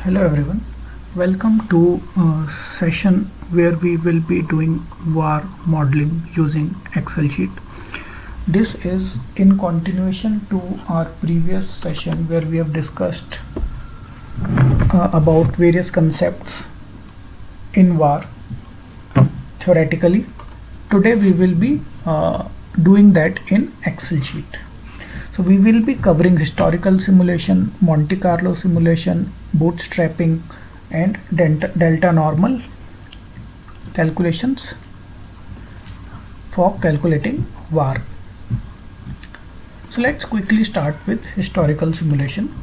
Hello everyone, welcome to a session where we will be doing VAR modeling using Excel sheet. This is in continuation to our previous session where we have discussed about various concepts in VAR theoretically. Today we will be doing that in Excel sheet. So we will be covering historical simulation, Monte Carlo simulation, bootstrapping and delta normal calculations for calculating VAR. So let's quickly start with historical simulation.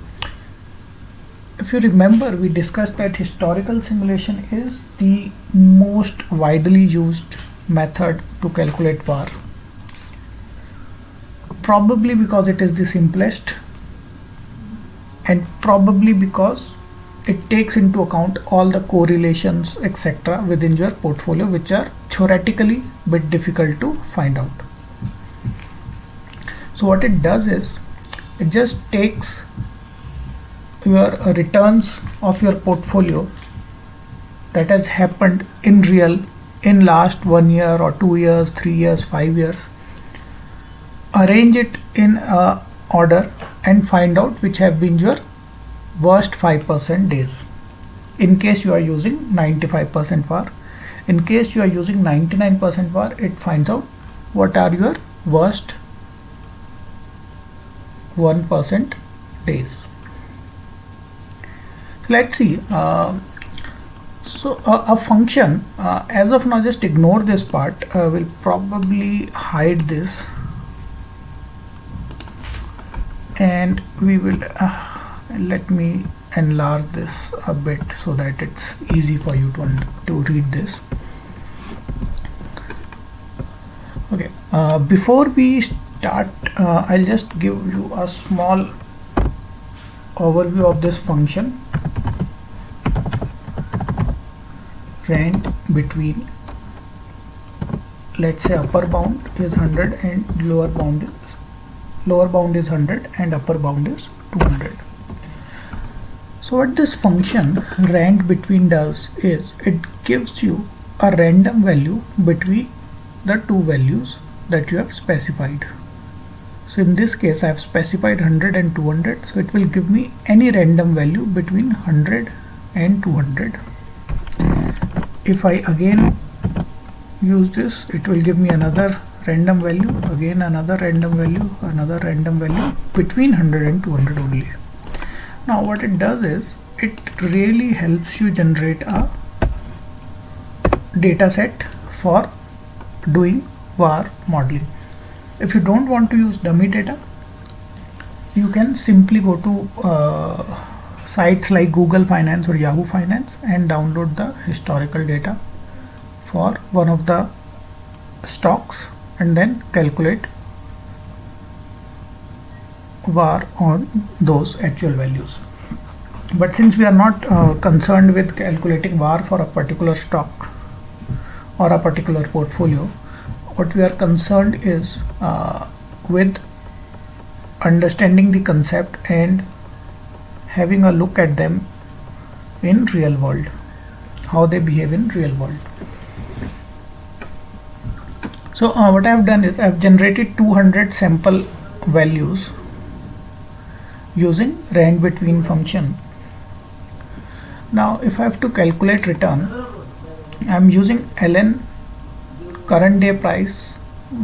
If you remember, we discussed that historical simulation is the most widely used method to calculate VAR. Probably because it is the simplest, and probably because it takes into account all the correlations etc. within your portfolio, which are theoretically a bit difficult to find out. So what it does is it just takes your returns of your portfolio that has happened in last 1 year or 2 years, 3 years, 5 years, arrange it in order and find out which have been your worst 5% days. In case you are using 95% VAR, in case you are using 99% VAR, it finds out what are your worst 1% days. Let's see. So a function, as of now, just ignore this part. We'll probably hide this, and we will let me enlarge this a bit so that it's easy for you to read this. Okay, before we start, I'll just give you a small overview of this function. Rand between, let's say, upper bound is 100 and lower bound is 100 and upper bound is 200. So what this function rand between does is it gives you a random value between the two values that you have specified. So in this case I have specified 100 and 200, so it will give me any random value between 100 and 200. If I again use this, it will give me another random value, again another random value, another random value between 100 and 200 only. Now what it does is it really helps you generate a data set for doing VAR modeling. If you don't want to use dummy data, you can simply go to sites like Google Finance or Yahoo Finance and download the historical data for one of the stocks and then calculate VAR on those actual values. But since we are not concerned with calculating VAR for a particular stock or a particular portfolio, what we are concerned is with understanding the concept and having a look at them in real world, how they behave in real world. So what I have done is I have generated 200 sample values using rand between function. Now if I have to calculate return, I am using ln current day price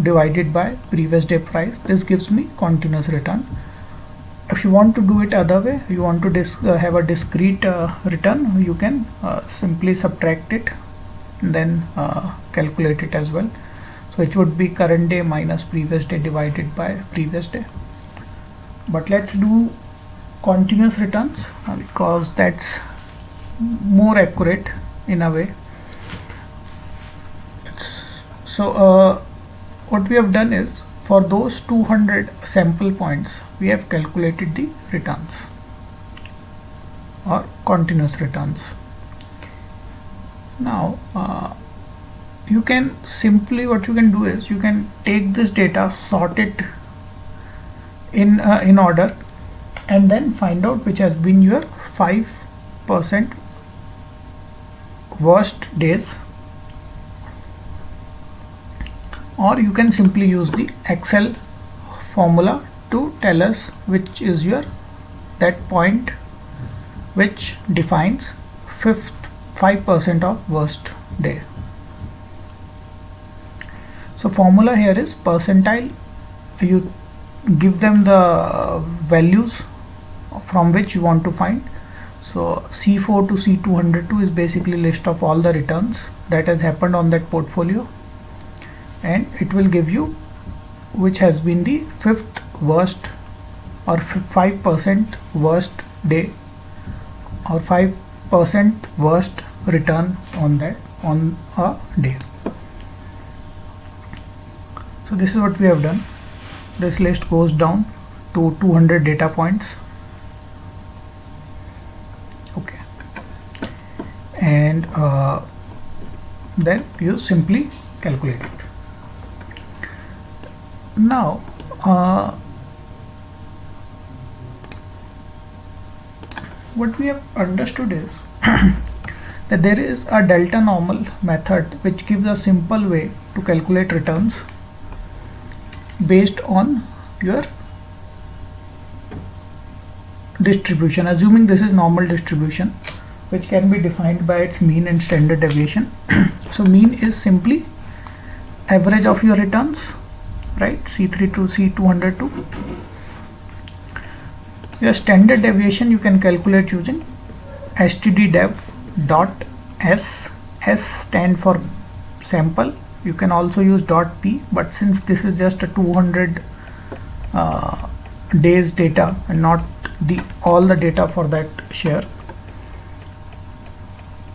divided by previous day price. This gives me continuous return. If you want to do it other way, you want to have a discrete return, you can simply subtract it and then calculate it as well. So it would be current day minus previous day divided by previous day. But let's do continuous returns because that's more accurate in a way. So what we have done is for those 200 sample points, we have calculated the returns or continuous returns. Now you can simply, what you can do is you can take this data, sort it in order, and then find out which has been your 5 5% worst days, or you can simply use the Excel formula to tell us which is your that point which defines 5% of worst day. So formula here is percentile. You give them the values from which you want to find. So C4 to C202 is basically list of all the returns that has happened on that portfolio, and it will give you which has been the fifth worst or 5% worst day or 5% worst return on a day. So this is what we have done. This list goes down to 200 data points. Okay, and then you simply calculate it. Now what we have understood is that there is a delta normal method which gives a simple way to calculate returns based on your distribution, assuming this is normal distribution, which can be defined by its mean and standard deviation. So mean is simply average of your returns, right? C3 to C202. Your standard deviation you can calculate using stddev.s. S stand for sample. You can also use .p, but since this is just a 200 days data and not all the data for that share,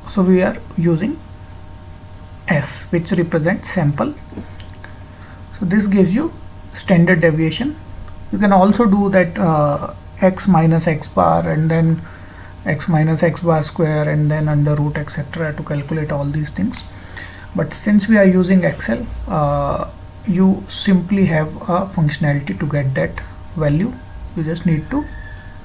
so we are using S, which represents sample. So this gives you standard deviation. You can also do that x minus x bar and then x minus x bar square and then under root etc. to calculate all these things. But since we are using Excel, you simply have a functionality to get that value. You just need to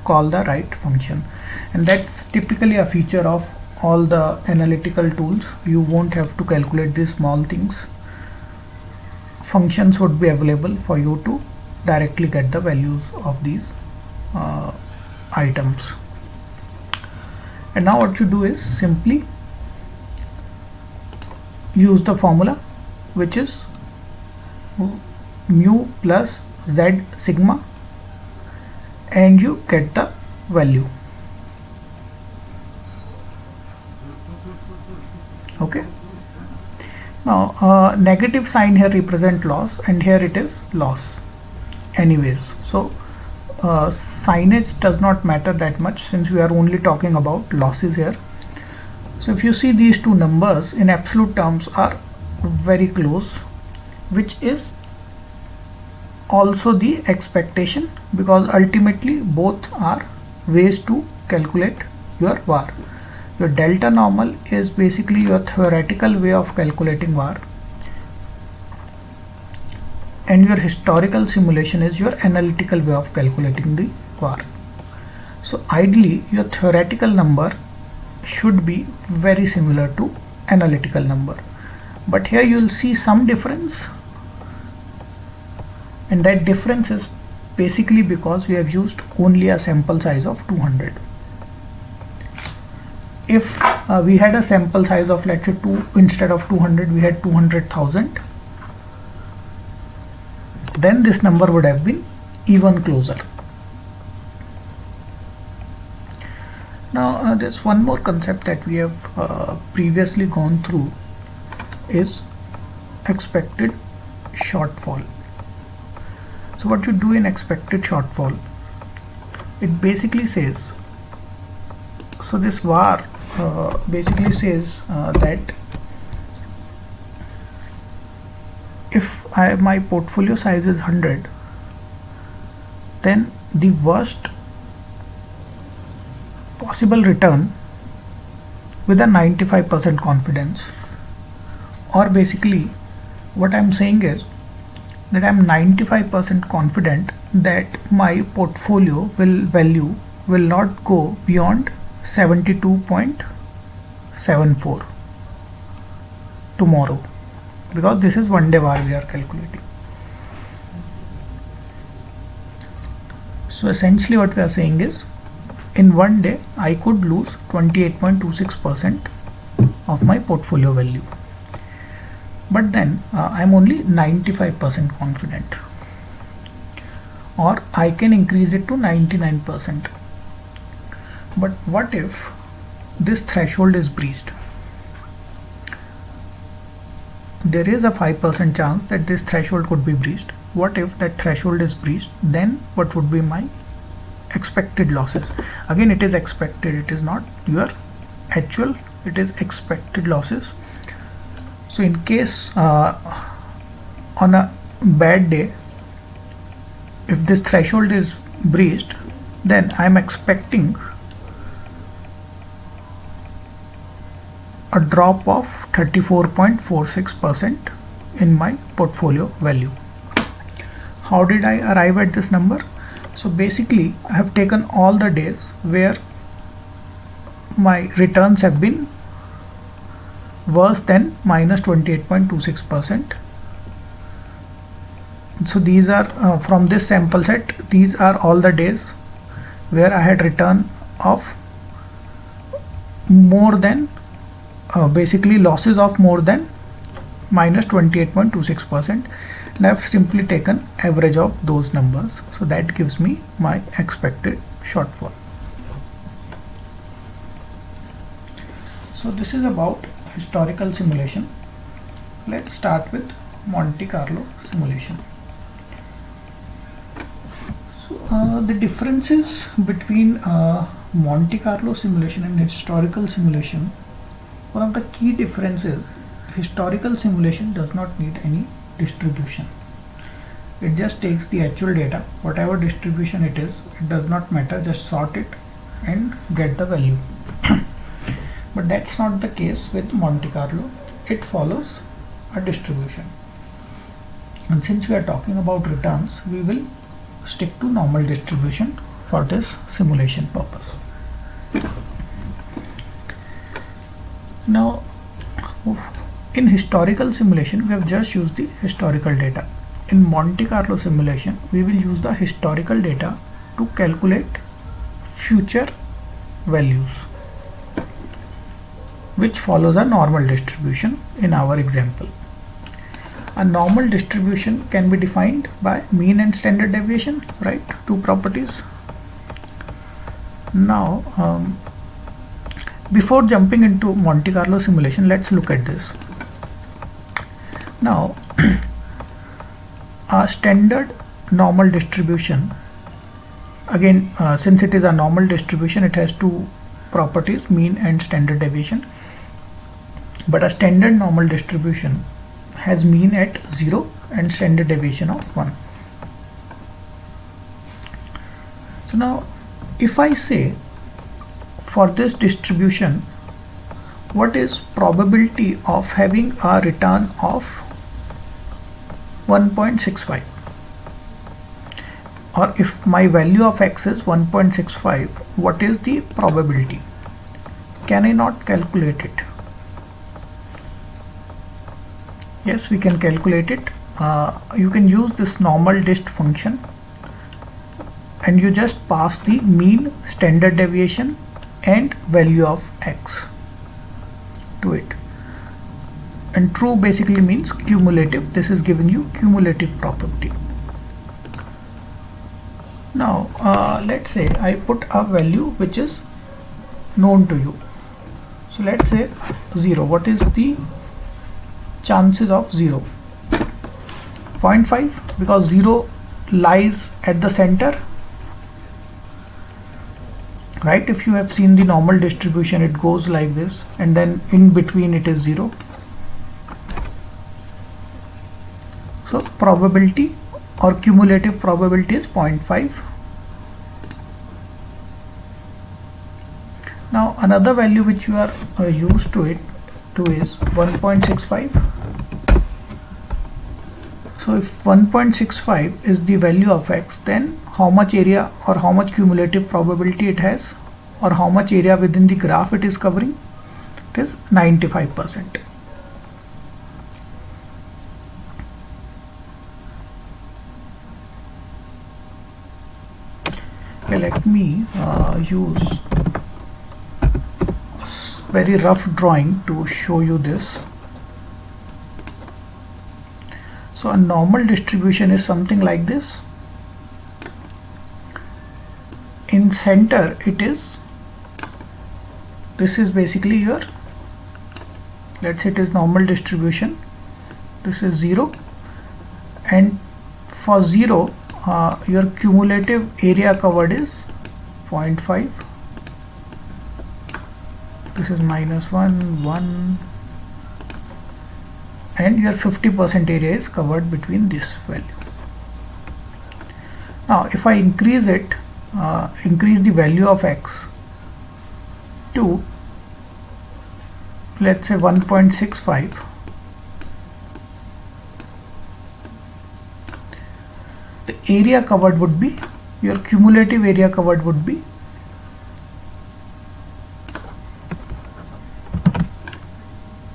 call the right function, and that's typically a feature of all the analytical tools. You won't have to calculate these small things. Functions would be available for you to directly get the values of these items. And now what you do is simply use the formula, which is mu plus z sigma, and you get the value. Okay, now negative sign here represent loss, and here it is loss anyways. So signage does not matter that much since we are only talking about losses here. So if you see, these two numbers in absolute terms are very close, which is also the expectation, because ultimately both are ways to calculate your VAR. Your delta normal is basically your theoretical way of calculating VAR, and your historical simulation is your analytical way of calculating the VAR. So ideally your theoretical number should be very similar to analytical number, but here you will see some difference, and that difference is basically because we have used only a sample size of 200. If we had a sample size of, let's say, 2 instead of 200 we had 200,000, then this number would have been even closer. Now there's one more concept that we have previously gone through, is expected shortfall. So what you do in expected shortfall, it basically says, so this VAR basically says that if my portfolio size is 100, then the worst possible return with a 95% confidence, or basically what I'm saying is that I'm 95% confident that my portfolio value will not go beyond 72.74 tomorrow, because this is 1 day VAR we are calculating. So essentially what we are saying is, in 1 day I could lose 28.26% of my portfolio value, but then I'm only 95% confident, or I can increase it to 99%. But what if this threshold is breached? There is a 5% chance that this threshold could be breached. What if that threshold is breached? Then what would be my expected losses? Again, it is expected, it is not your actual, it is expected losses. So in case on a bad day, if this threshold is breached, then I am expecting a drop of 34.46% in my portfolio value. How did I arrive at this number? So basically I have taken all the days where my returns have been worse than minus 28.26%. So these are from this sample set, these are all the days where I had return of more than basically losses of more than minus 28.26%, and I have simply taken average of those numbers. So that gives me my expected shortfall. So this is about historical simulation. Let's start with Monte Carlo simulation. So the differences between Monte Carlo simulation and historical simulation, one of the key differences, historical simulation does not need any distribution. It just takes the actual data, whatever distribution it is, it does not matter, just sort it and get the value. But that's not the case with Monte Carlo. It follows a distribution. And since we are talking about returns, we will stick to normal distribution for this simulation purpose. Now, in historical simulation, we have just used the historical data. In Monte Carlo simulation, we will use the historical data to calculate future values, which follows a normal distribution in our example. A normal distribution can be defined by mean and standard deviation, right? Two properties. Now, before jumping into Monte Carlo simulation, let's look at this. Now, a standard normal distribution, again, since it is a normal distribution, it has two properties, mean and standard deviation. But a standard normal distribution has mean at 0 and standard deviation of 1. So now, if I say for this distribution, what is probability of having a return of 1.65, or if my value of x is 1.65, what is the probability? Can I not calculate it? Yes, we can calculate it. You can use this normal dist function and you just pass the mean, standard deviation and value of x to it. And true basically means cumulative. This is giving you cumulative probability. Now let's say I put a value which is known to you. So let's say 0. What is the chances of 0? 0.5, because 0 lies at the center, right? If you have seen the normal distribution, it goes like this and then in between it is 0. So probability or cumulative probability is 0.5. Now another value which you are used to it to is 1.65. So if 1.65 is the value of x, then how much area or how much cumulative probability it has? or how much area within the graph it is covering. It is 95%. Okay, let me use a very rough drawing to show you this. So a normal distribution is something like this. In center it is, this is basically your, let's say it is normal distribution, this is 0, and for 0 your cumulative area covered is 0.5, this is -1, 1, and your 50% area is covered between this value. Now if I increase it, increase the value of x to, let's say 1.65, the area covered would be, your cumulative area covered would be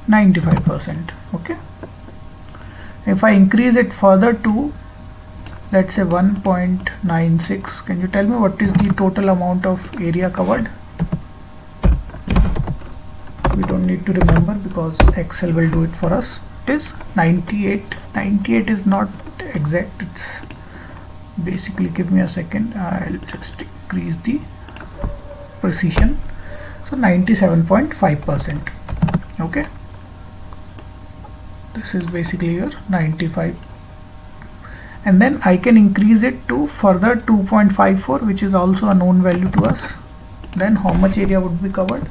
95%. Okay, if I increase it further to, let's say 1.96, can you tell me what is the total amount of area covered? We don't need to remember because Excel will do it for us. It is 98. 98 is not exact, it's basically, give me a second, I'll just increase the precision. So 97.5%. okay, this is basically your 95, and then I can increase it to further 2.54, which is also a known value to us. Then how much area would be covered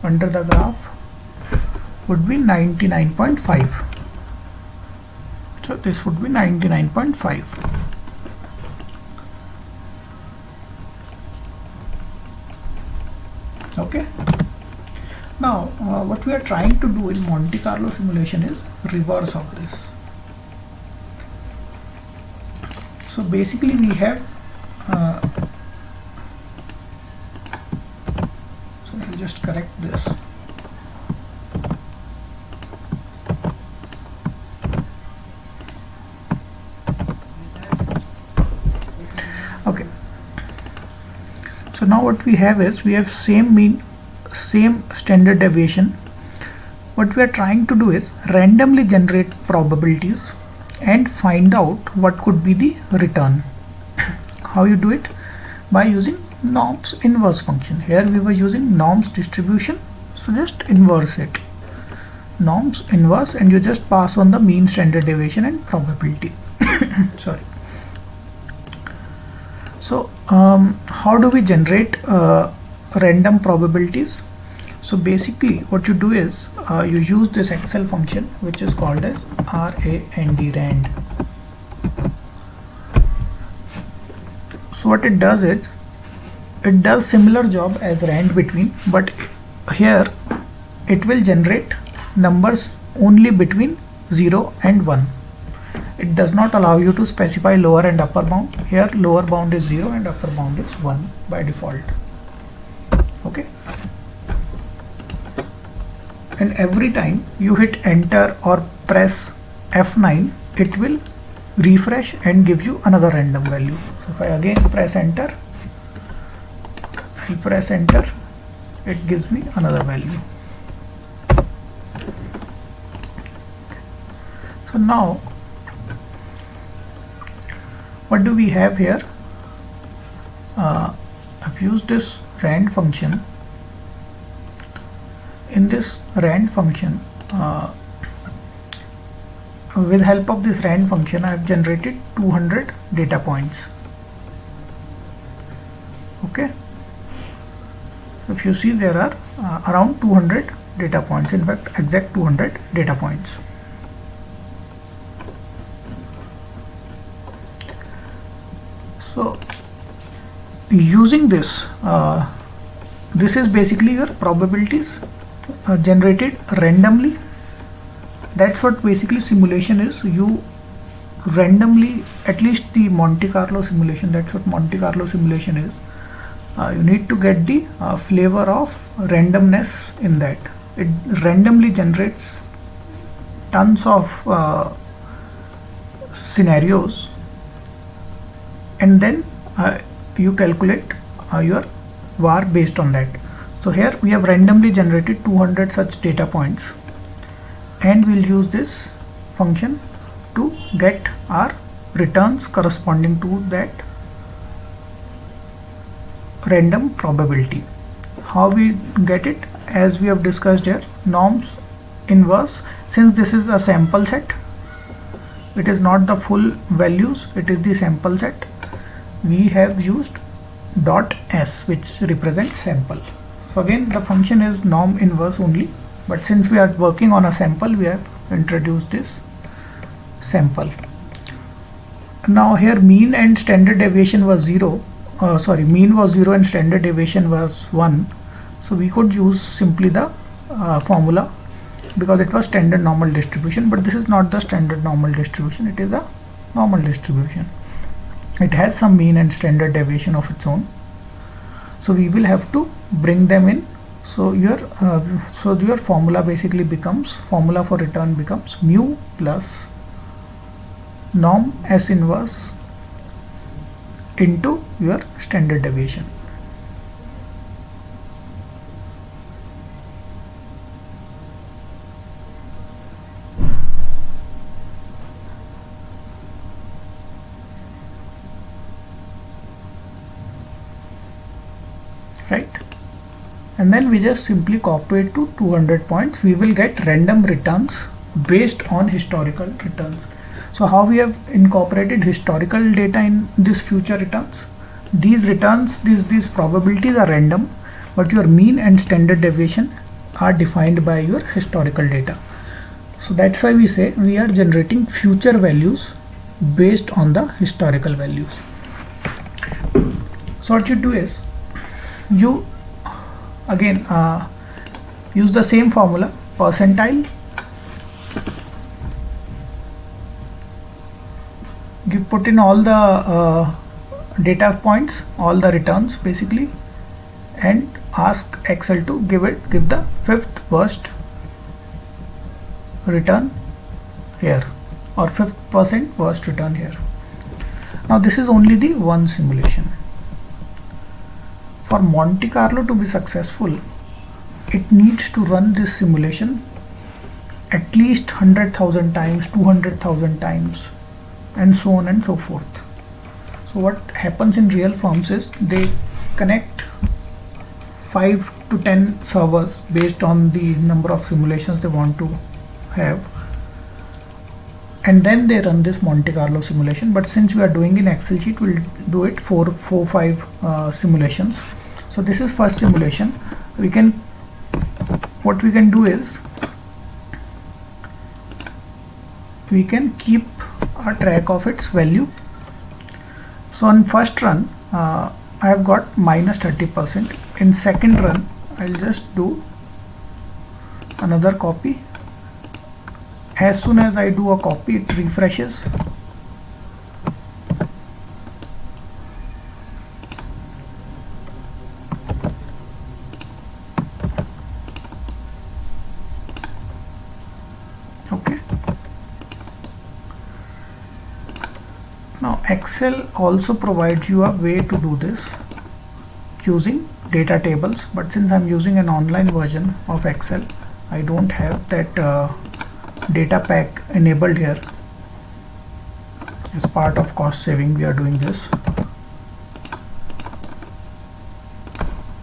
under the graph would be 99.5. so this would be 99.5. okay, now what we are trying to do in Monte Carlo simulation is reverse of this. So basically we have so I'll just correct this. Okay, so now what we have is, we have same mean, same standard deviation. What we are trying to do is randomly generate probabilities and find out what could be the return. How you do it? By using norms inverse function. Here we were using norms distribution, so just inverse it, norms inverse, and you just pass on the mean, standard deviation and probability. Sorry. So how do we generate random probabilities? So basically what you do is you use this Excel function which is called as RAND. So what it does is, it does similar job as rand between, but here it will generate numbers only between 0 and 1. It does not allow you to specify lower and upper bound. Here lower bound is 0 and upper bound is 1 by default. Okay, and every time you hit enter or press F9, it will refresh and give you another random value. So if I again press enter, I'll press enter, it gives me another value. So now what do we have here? I've used this rand function. In this rand function, with help of this rand function, I have generated 200 data points. Okay, if you see, there are around 200 data points, in fact exact 200 data points. So using this, this is basically your probabilities generated randomly. That's what basically simulation is. You randomly, at least the Monte Carlo simulation, that's what Monte Carlo simulation is. you need to get the flavor of randomness in that. It randomly generates tons of scenarios, and then you calculate your var based on that. So here we have randomly generated 200 such data points, and we'll use this function to get our returns corresponding to that random probability. How we get it? As we have discussed here, norms inverse. Since this is a sample set, it is not the full values, it is the sample set. We have used dot s, which represents sample. So again, the function is norm inverse only, but since we are working on a sample, we have introduced this sample. Now here mean and standard deviation was 0. Mean was 0 and standard deviation was 1. So we could use simply the formula, because it was standard normal distribution, but this is not the standard normal distribution, it is a normal distribution. It has some mean and standard deviation of its own. So we will have to bring them in. So your formula basically becomes, formula for return becomes mu plus norm S inverse into your standard deviation. Right, and then we just simply copy it to 200 points. We will get random returns based on historical returns. So how we have incorporated historical data in this future returns? These returns, these probabilities are random, but your mean and standard deviation are defined by your historical data. So that's why we say we are generating future values based on the historical values. So what you do is, you again use the same formula, percentile, you put in all the data points, all the returns basically, and ask Excel to give the fifth worst return here, or 5% worst return here. Now this is only the one simulation. For Monte Carlo to be successful, it needs to run this simulation at least 100,000 times, 200,000 times, and so on and so forth. So what happens in real firms is they connect 5 to 10 servers based on the number of simulations they want to have, and then they run this Monte Carlo simulation. But since we are doing in Excel sheet, we'll do it for 5 simulations. So this is first simulation. What we can do is, we can keep a track of its value. So on first run, I have got minus 30%. In second run, I'll just do another copy. As soon as I do a copy, it refreshes. Okay. Now Excel also provides you a way to do this using data tables, but since I'm using an online version of Excel, I don't have that data pack enabled here. As part of cost saving, we are doing this.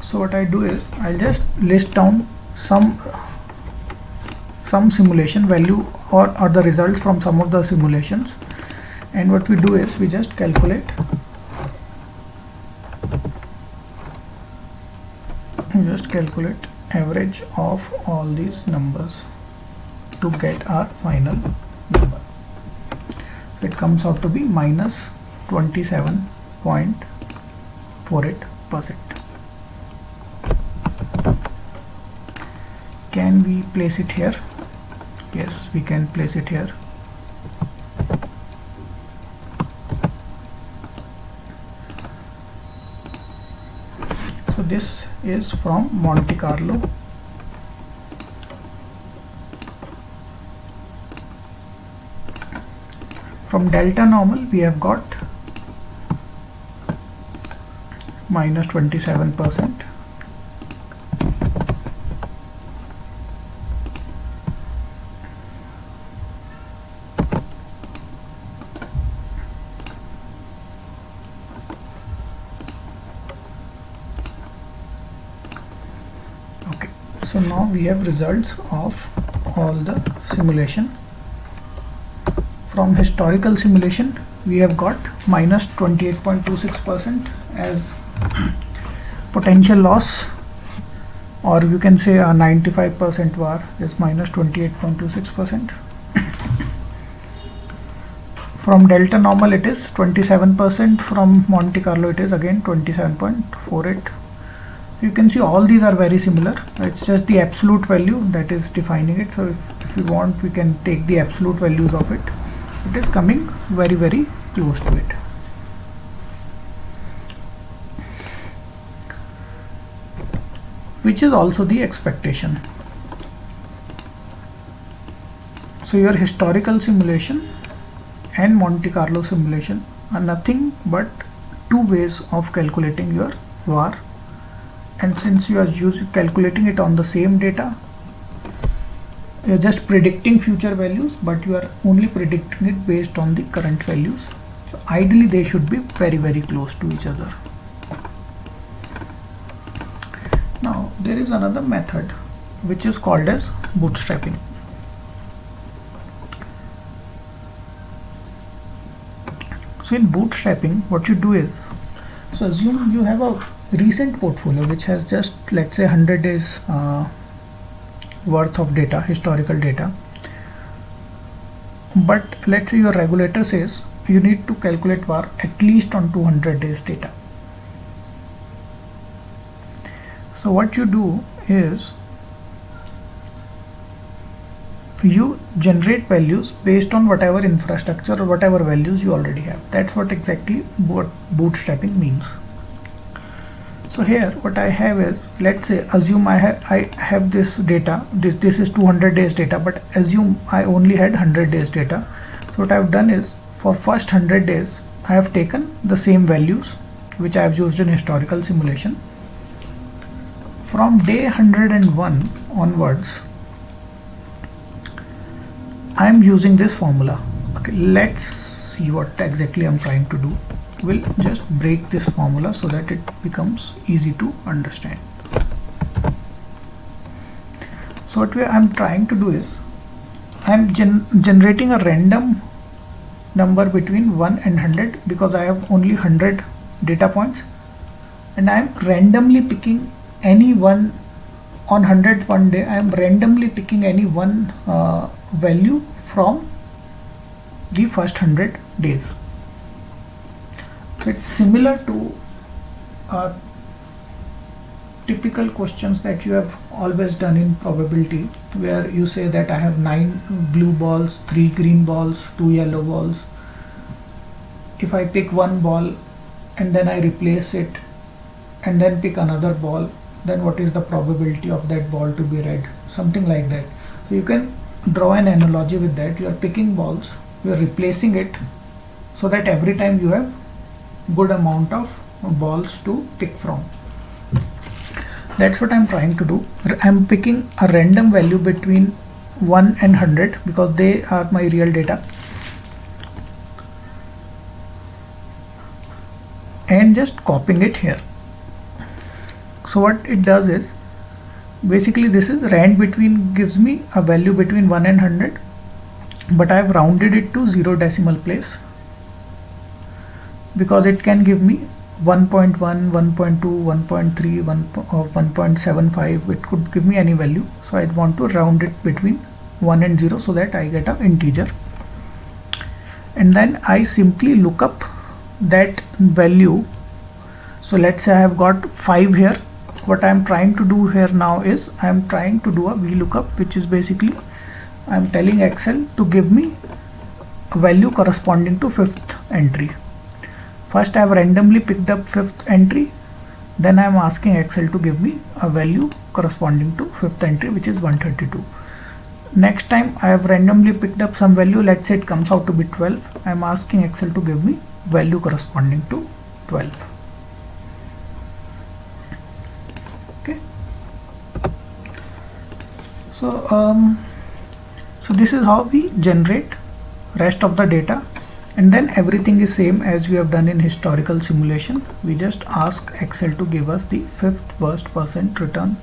So what I do is, I'll just list down some simulation value or the results from some of the simulations, and what we do is we just calculate average of all these numbers to get our final number. So it comes out to be minus 27.48%. Can we place it here? Yes, we can place it here. this is from Monte Carlo. From delta normal we have got minus 27%. Okay, so now we have results of all the simulation. From historical simulation we have got minus 28.26% as potential loss, or you can say a 95% VAR is minus 28.26%. From delta normal it is 27%, from Monte Carlo it is again 27.48. You can see all these are very similar. It's just the absolute value that is defining it. So if you want, we can take the absolute values of it. It is coming very close to it. Which is also the expectation. So your historical simulation and Monte Carlo simulation are nothing but two ways of calculating your VAR, and since you are calculating it on the same data, you are just predicting future values, but you are only predicting it based on the current values. So ideally they should be very close to each other. Now there is another method which is called as bootstrapping. So in bootstrapping what you do is, so assume you have a recent portfolio which has just, let's say, 100 days worth of data, historical data, but let's say your regulator says you need to calculate VAR at least on 200 days data. So what you do is you generate values based on whatever infrastructure or whatever values you already have. That's what exactly what bootstrapping means. So here what I have is, let's say, assume I have this data, this is 200 days data, but assume I only had 100 days data. So what I have done is, for first 100 days I have taken the same values which I have used in historical simulation. From day 101 onwards I am using this formula. Okay, let's see what exactly I am trying to do. We'll just break this formula so that it becomes easy to understand. So what I'm trying to do is, I'm generating a random number between 1 and 100 because I have only 100 data points, and I am randomly picking any one on 100 one day. I am randomly picking any one value from the first 100 days. So it's similar to typical questions that you have always done in probability, where you say that I have 9 blue balls, 3 green balls, 2 yellow balls. If I pick one ball and then I replace it and then pick another ball, then what is the probability of that ball to be red? Something like that. So you can draw an analogy with that. You are picking balls, you are replacing it, so that every time you have good amount of balls to pick from. That's what I'm trying to do. I'm picking a random value between 1 and 100 because they are my real data, and just copying it here. So what it does is, basically this is rand between, gives me a value between 1 and 100, but I've rounded it to 0 decimal place because it can give me 1.1, 1.2, 1.3, 1.75. It could give me any value. So I want to round it between 1 and 0 so that I get an integer, and then I simply look up that value. So let's say I have got 5 here. What I am trying to do here now is I am trying to do a VLOOKUP, which is basically I am telling Excel to give me a value corresponding to 5th entry. First I have randomly picked up 5th entry, Then I am asking Excel to give me a value corresponding to fifth entry, which is 132. Next time I have randomly picked up some value, let's say it comes out to be 12. I am asking Excel to give me value corresponding to 12. Okay. So this is how we generate rest of the data, and then everything is same as we have done in historical simulation. We just ask Excel to give us the fifth worst percent return,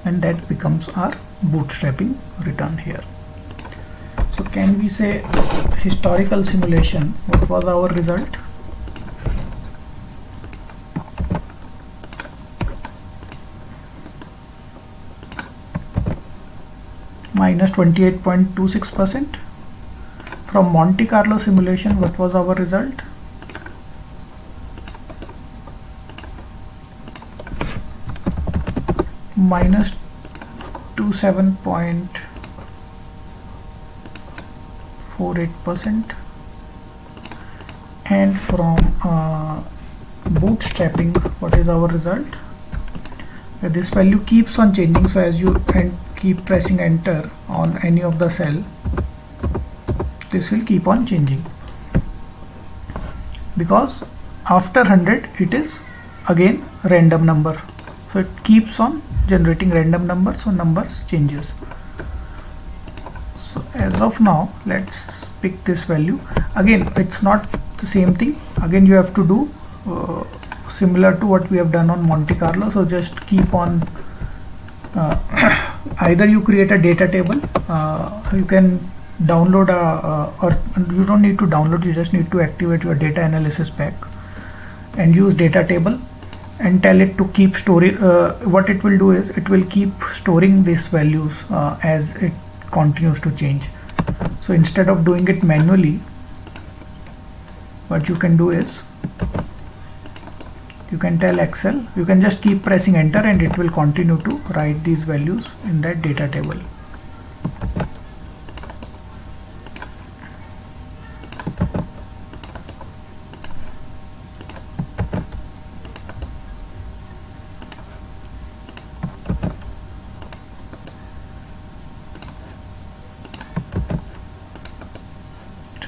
and that becomes our bootstrapping return here. So can we say historical simulation, what was our result? Minus 28.26%. From Monte Carlo simulation, what was our result? Minus 27.48%. And from bootstrapping, what is our result? This value keeps on changing, so as you keep pressing enter on any of the cell, this will keep on changing, because after 100 it is again random number, so it keeps on generating random numbers, so numbers changes. So as of now, let's pick this value. Again, it's not the same thing. Again, you have to do similar to what we have done on Monte Carlo. So just keep on either you create a data table, you can download or you don't need to download, you just need to activate your data analysis pack and use data table and tell it to keep storing. What it will do is it will keep storing these values as it continues to change. So instead of doing it manually, what you can do is you can tell Excel, you can just keep pressing enter and it will continue to write these values in that data table.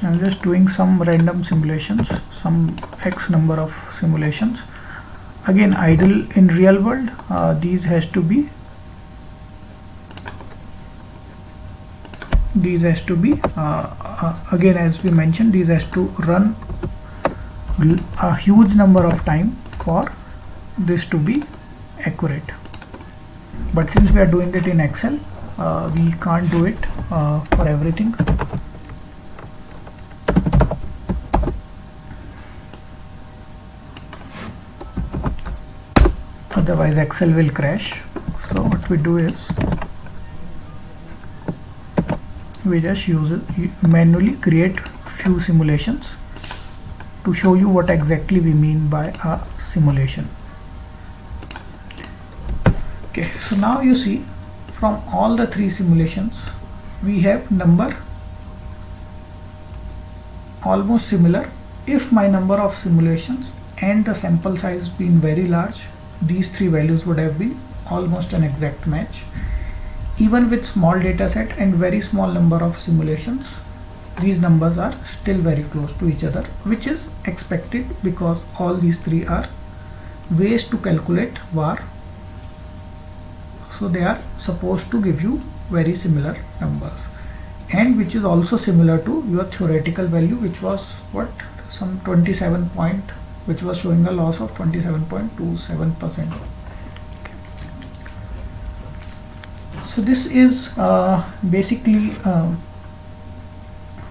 So I'm just doing some random simulations, some X number of simulations. Again, ideal in real world, these has to be again, as we mentioned, these has to run a huge number of time for this to be accurate. But since we are doing it in Excel, we can't do it for everything. Otherwise Excel will crash. So what we do is we just manually create few simulations to show you what exactly we mean by a simulation. Okay, so now you see from all the three simulations we have number almost similar. If my number of simulations and the sample size been very large, these three values would have been almost an exact match. Even with small data set and very small number of simulations, these numbers are still very close to each other, which is expected because all these three are ways to calculate VAR. So they are supposed to give you very similar numbers, and which is also similar to your theoretical value, which was what, some 27 point, which was showing a loss of 27.27%. So this is basically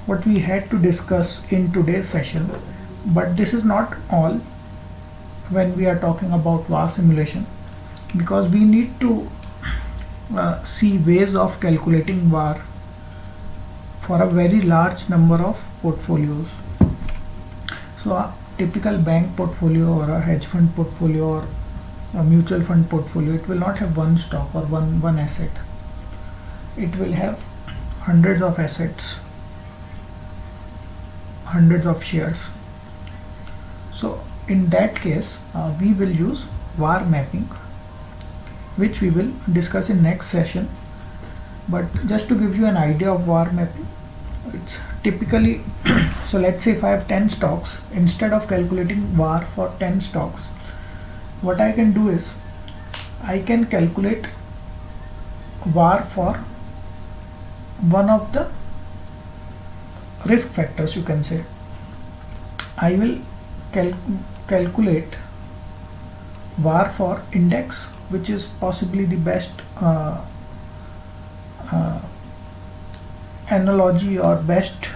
what we had to discuss in today's session, but this is not all when we are talking about VAR simulation, because we need to see ways of calculating VAR for a very large number of portfolios. So a typical bank portfolio or a hedge fund portfolio or a mutual fund portfolio, it will not have one stock or one asset. It will have hundreds of assets, hundreds of shares. So in that case we will use var mapping, which we will discuss in next session. But just to give you an idea of var mapping, it's typically so let's say if I have 10 stocks, instead of calculating var for 10 stocks, what I can do is I can calculate var for one of the risk factors, you can say. I will calculate var for index, which is possibly the best analogy or best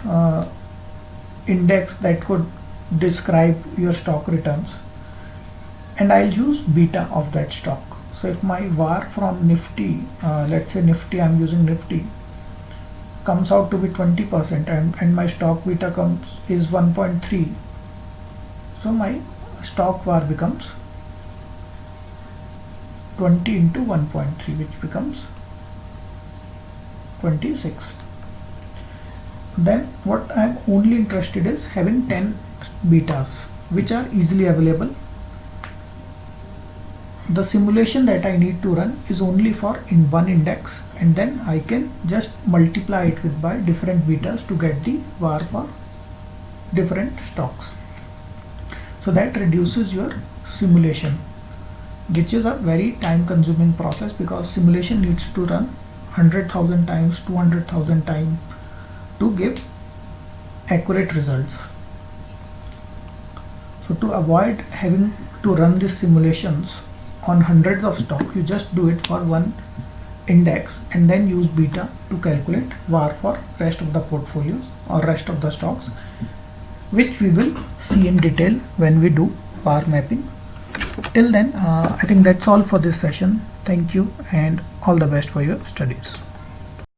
index that could describe your stock returns, and I'll use beta of that stock. So if my var from Nifty, let's say Nifty, I'm using Nifty, comes out to be 20% and my stock beta is 1.3, so my stock var becomes 20 into 1.3, which becomes 26. Then what I'm only interested is having 10 betas which are easily available. The simulation that I need to run is only for in one index, and then I can just multiply it with by different betas to get the var for different stocks. So that reduces your simulation, which is a very time consuming process, because simulation needs to run 100,000 times, 200,000 times to give accurate results. So to avoid having to run these simulations on hundreds of stocks, you just do it for one index and then use beta to calculate var for rest of the portfolios or rest of the stocks, which we will see in detail when we do var mapping. Till then, I think that's all for this session. Thank you and all the best for your studies.